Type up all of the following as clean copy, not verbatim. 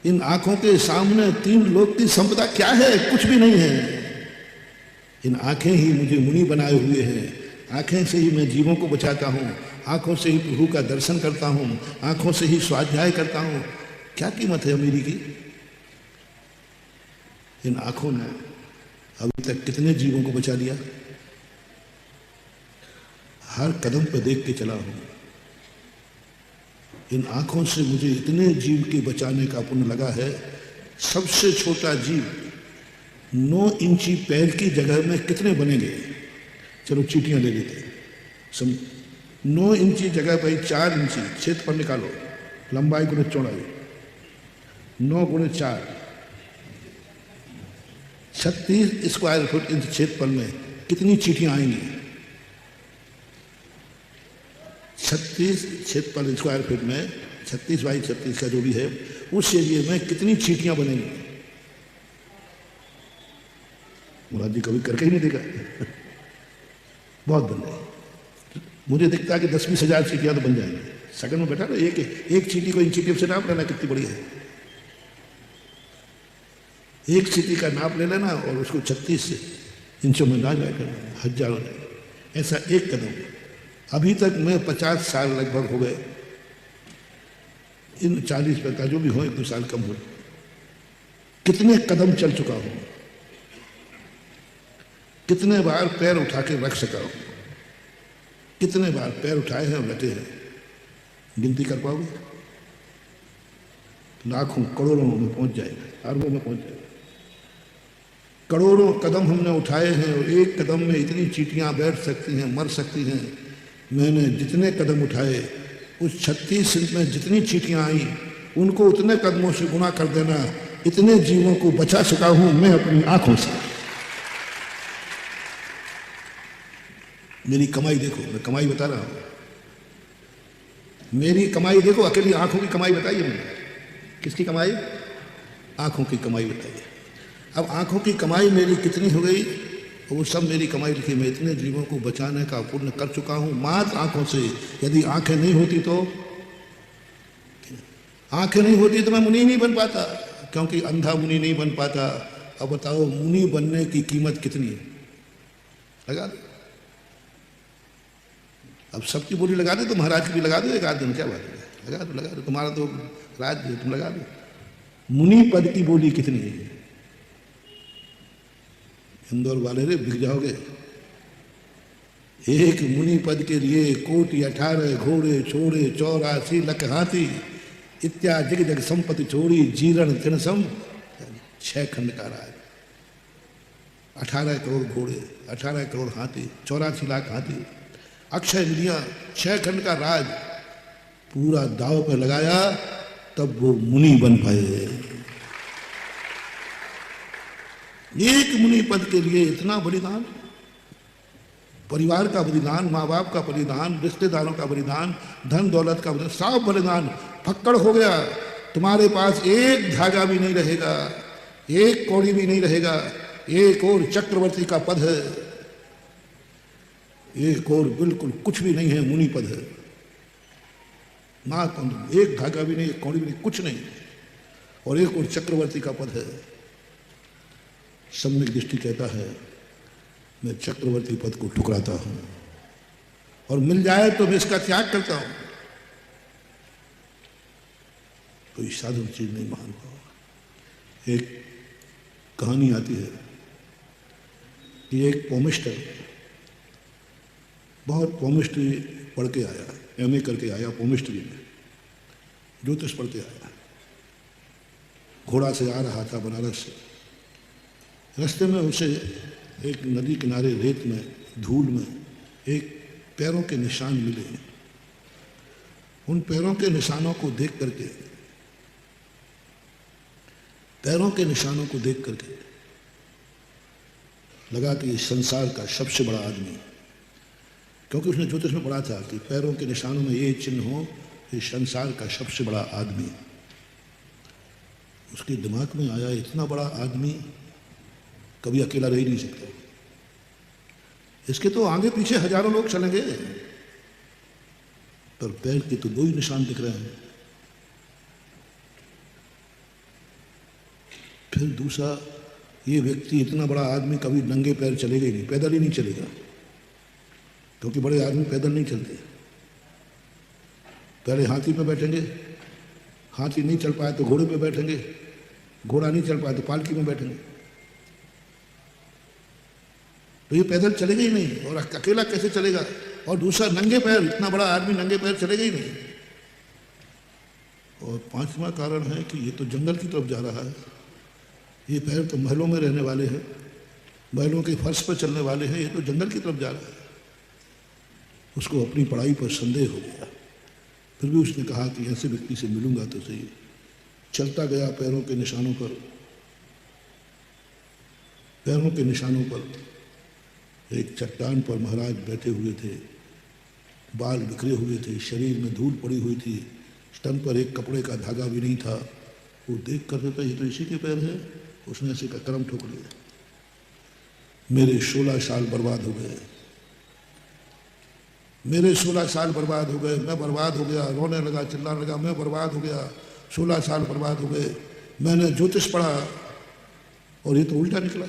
इन आंखों के सामने तीन लोक की संपदा क्या है? कुछ भी नहीं है। इन आंखें ही मुझे मुनि बनाए हुए हैं। आंखें से ही मैं जीवों को बचाता हूँ, आंखों से ही प्रभु का दर्शन करता हूँ, आंखों से ही स्वाध्याय करता हूँ। क्या कीमत है अमीरी की? इन आंखों ने अभी तक कितने जीवों को बचा लिया? हर कदम पर देख के चला हूं। इन आंखों से मुझे इतने जीव के बचाने का पुण्य लगा है। सबसे छोटा जीव 9 इंची पैर की जगह में कितने बनेंगे? चलो चीटियां ले लेते हैं। 9 इंची जगह पर 4 इंची क्षेत्रफल निकालो, लंबाई गुणे चौड़ाई, 9 गुणे 4, 36 स्क्वायर फुट इंच क्षेत्रफल में कितनी चीटियां आएंगी? 36 क्षेत्रफल स्क्वायर फीट में 36 बाई 36 का जो भी है, उस एरिए में कितनी चीटियां बनेंगी? मुराद जी कभी करके ही नहीं देखा। बहुत बन गई। मुझे दिखता है कि 10-20 हजार चीटियां तो बन जाएंगी। सेकंड में बैठा ना, एक चीटी को इन चीटियों से नाप लेना कितनी बड़ी है। एक चीटी का नाप ले लेना और उसको 36 इंचों में ना जाकर हजारों नहीं। ऐसा एक कदम। अभी तक मैं 50 साल लगभग हो गए, इन 40 पर का जो भी हो 1-2 साल कम हो, कितने कदम चल चुका हूं, कितने बार पैर उठा के रख सका हूं, कितने बार पैर उठाए हैं और रखे हैं, गिनती कर पाओगे? लाखों करोड़ों में पहुंच जाएगा, अरबों में पहुंच जाएगा। करोड़ों कदम हमने उठाए हैं और एक कदम में इतनी चीटियां बैठ सकती हैं, मर सकती हैं। मैंने जितने कदम उठाए उस 36 इंच में जितनी चीटियां आई उनको उतने कदमों से गुणा कर देना। इतने जीवों को बचा सका हूं मैं अपनी आंखों से। मेरी कमाई देखो, मैं कमाई बता रहा हूं, मेरी कमाई देखो। अकेली आंखों की कमाई बताइए मुझे, किसकी कमाई? आंखों की कमाई बताइए। अब आंखों की कमाई मेरी कितनी हो गई? वो सब मेरी कमाई लिखी। मैं इतने जीवों को बचाने का पुण्य कर चुका हूं मात्र आंखों से। यदि आंखें नहीं होती तो, आंखें नहीं होती तो मैं मुनि नहीं बन पाता, क्योंकि अंधा मुनि नहीं बन पाता। अब बताओ मुनि बनने की कीमत कितनी है? लगा दो। अब सबकी बोली लगा दे तो महाराज की भी लगा दो एक आध दिन, क्या बात है? लगा दो, लगा दो। तुम्हारा तो राज है, तुम लगा दो। मुनि पद की बोली कितनी है? इंदौर वाले रे बिक जाओगे। एक मुनि पद के लिए 1,18 घोड़े छोड़े 84 लाख हाथी इत्या जग जग संपत्ति छोड़ी जीर्ण तिनसम 6 खंड का राज, 18 करोड़ घोड़े, 18 करोड़ हाथी, 84 लाख हाथी, अक्षय निधियां, 6 खंड का राज पूरा दाव पर लगाया, तब वो मुनि बन पाए। एक मुनि पद के लिए इतना बलिदान, परिवार का बलिदान, माँ बाप का बलिदान, रिश्तेदारों का बलिदान, धन दौलत का बलिदान, सब बलिदान फक्कड़ हो गया। तुम्हारे पास एक धागा भी नहीं रहेगा, एक कौड़ी भी नहीं रहेगा। एक और चक्रवर्ती का पद है, एक और बिल्कुल कुछ भी नहीं है, मुनि पद है। मात्र एक धागा भी नहीं, एक कौड़ी भी नहीं, कुछ नहीं, और एक और चक्रवर्ती का पद है। सम्यक दृष्टि कहता है मैं चक्रवर्ती पद को ठुकराता हूं, और मिल जाए तो मैं इसका त्याग करता हूं। कोई साधारण चीज नहीं मान पाओ। एक कहानी आती है कि एक पोमिस्टर बहुत पोमिस्ट्री पढ़ के आया, एमए करके आया पोमिस्ट्री में, ज्योतिष पढ़ते आया। घोड़ा से आ रहा था बनारस से। रास्ते में उसे एक नदी किनारे रेत में, धूल में एक पैरों के निशान मिले। उन पैरों के निशानों को देख करके, पैरों के निशानों को देख करके लगा कि इस संसार का सबसे बड़ा आदमी, क्योंकि उसने ज्योतिष में पढ़ा था कि पैरों के निशानों में ये चिन्ह हो, इस संसार का सबसे बड़ा आदमी। उसके दिमाग में आया इतना बड़ा आदमी कभी अकेला रह ही नहीं सकता, इसके तो आगे पीछे हजारों लोग चलेंगे, पर पैर के तो 2 ही निशान दिख रहे हैं। फिर दूसरा, ये व्यक्ति इतना बड़ा आदमी कभी नंगे पैर चलेगा ही नहीं, पैदल ही नहीं चलेगा, क्योंकि बड़े आदमी पैदल नहीं चलते। पहले हाथी पे बैठेंगे, हाथी नहीं चल पाए तो घोड़े पे बैठेंगे, घोड़ा नहीं चल पाए तो पालकी में बैठेंगे। तो ये पैदल चलेगा ही नहीं, और अकेला कैसे चलेगा? और दूसरा, नंगे पैर, इतना बड़ा आदमी नंगे पैर चलेगा ही नहीं। और पांचवा कारण है कि ये तो जंगल की तरफ जा रहा है, ये पैर तो महलों में रहने वाले हैं, महलों के फर्श पर चलने वाले हैं, ये तो जंगल की तरफ जा रहा है। उसको अपनी पढ़ाई पर संदेह हो गया, फिर भी उसने कहा कि ऐसे व्यक्ति से मिलूंगा तो सही। चलता गया पैरों के निशानों पर, पैरों के निशानों पर एक चट्टान पर महाराज बैठे हुए थे, बाल बिखरे हुए थे, शरीर में धूल पड़ी हुई थी, तन पर एक कपड़े का धागा भी नहीं था। वो देख कर कहता, ये तो इसी के पैर है। उसने ऐसे का कर्म ठोक लिया, मेरे 16 साल बर्बाद हो गए, मेरे 16 साल बर्बाद हो गए, मैं बर्बाद हो गया। रोने लगा, चिल्लाने लगा, मैं बर्बाद हो गया, 16 साल बर्बाद हो गए। मैंने ज्योतिष पढ़ा और ये तो उल्टा निकला।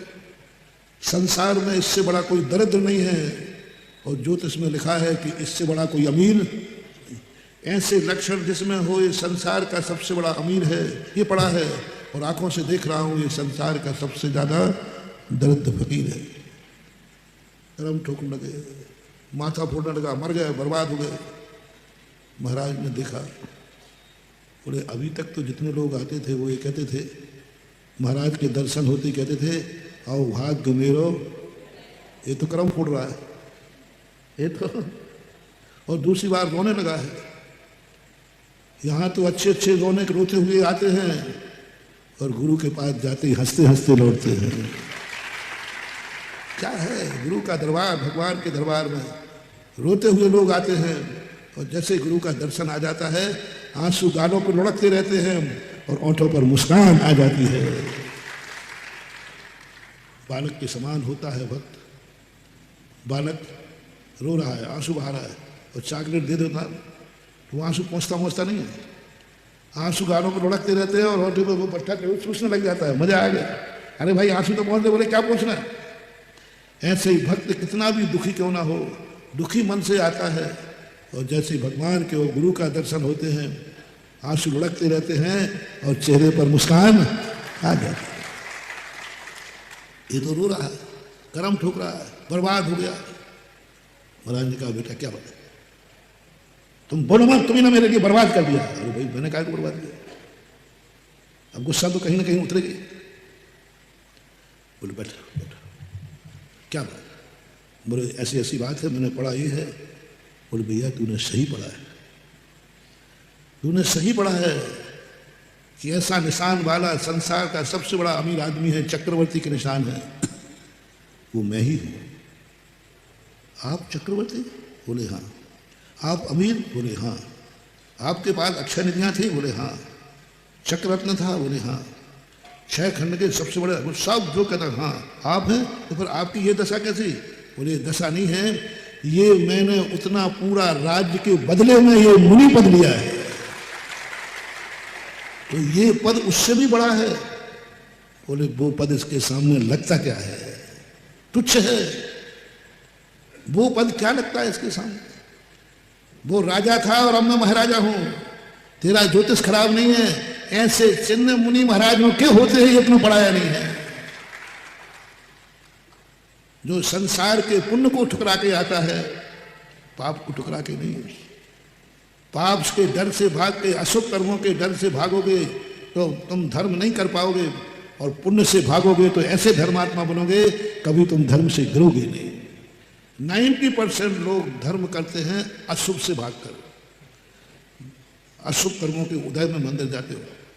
संसार में इससे बड़ा कोई दरिद्र नहीं है, और ज्योतिष में लिखा है कि इससे बड़ा कोई अमीर, ऐसे लक्षण जिसमें हो ये संसार का सबसे बड़ा अमीर है, ये पड़ा है। और आंखों से देख रहा हूं ये संसार का सबसे ज्यादा दरिद्र फकीर है। कर्म ठोकने लगे, माथा फोड़ने लगा, मर गए, बर्बाद हो गए। महाराज ने देखा, बोले अभी तक तो जितने लोग आते थे वो ये कहते थे, महाराज के दर्शन होते कहते थे, आओ भाग्य मेरो, ये तो कर्म फोड़ रहा है ये तो। और दूसरी बार रोने लगा है। यहाँ तो अच्छे अच्छे रोने रोते हुए आते हैं, और गुरु के पास जाते ही हंसते हंसते लौटते हैं। क्या है गुरु का दरबार, भगवान के दरबार में रोते हुए लोग आते हैं, और जैसे गुरु का दर्शन आ जाता है आंसू गालों पर लुढ़कते रहते हैं और ओंठों पर मुस्कान आ जाती है। बालक के समान होता है भक्त। बालक रो रहा है, आंसू बहा रहा है, और चॉकलेट दे देता तो वो आंसू पहुँचता नहीं है, आंसू गालों पर लुढ़कते रहते हैं और होठों पर वो पट्टा चूसने लग जाता है। मजा आ गया, अरे भाई आंसू तो पहुँचते, बोले क्या पूछना है। ऐसे ही भक्त कितना भी दुखी क्यों ना हो, दुखी मन से आता है, और जैसे भगवान के वो गुरु का दर्शन होते हैं आंसू लुढ़कते रहते हैं और चेहरे पर मुस्कान आ जाती है। ये तो रो रहा है, कर्म ठोक रहा है, बर्बाद हो गया। महाराज ने कहा बेटा क्या बात है, तुम बोलो मत, तुम्हें ना मेरे लिए बर्बाद कर दिया। अरे भाई मैंने कहा बर्बाद किया, अब गुस्सा तो कहीं ना कहीं उतरेगी। बोले बैठो बैठो, क्या बात? बोले ऐसी ऐसी बात है, मैंने पढ़ा ये है। बोले भैया तूने सही पढ़ा है, तूने सही पढ़ा है कि ऐसा निशान वाला संसार का सबसे बड़ा अमीर आदमी है, चक्रवर्ती के निशान है, वो मैं ही हूं। आप चक्रवर्ती? बोले हाँ। आप अमीर? बोले हाँ। आपके पास अक्षय निधियां थी? बोले हाँ। चक्ररत्न था? बोले हाँ। 6 खंड के सबसे बड़े सब जो कहता हाँ आप हैं, तो फिर आपकी ये दशा कैसी? बोले दशा नहीं है, ये मैंने उतना पूरा राज्य के बदले में ये मुनि पद लिया है, तो ये पद उससे भी बड़ा है। बोले वो पद इसके सामने लगता क्या है, तुच्छ है। वो पद क्या लगता है इसके सामने? वो राजा था और अब मैं महाराजा हूं, तेरा ज्योतिष खराब नहीं है। ऐसे चिन्ह मुनि महाराजों के होते हैं, इतना पढ़ाया नहीं है। जो संसार के पुण्य को ठुकरा के आता है, पाप को ठुकरा के नहीं। पाप के डर से भाग के, अशुभ कर्मों के डर से भागोगे तो तुम धर्म नहीं कर पाओगे, और पुण्य से भागोगे तो ऐसे धर्मात्मा बनोगे, कभी तुम धर्म से गिरोगे नहीं। 90% लोग धर्म करते हैं अशुभ से भागकर, अशुभ कर्मों के उदय में मंदिर जाते हो।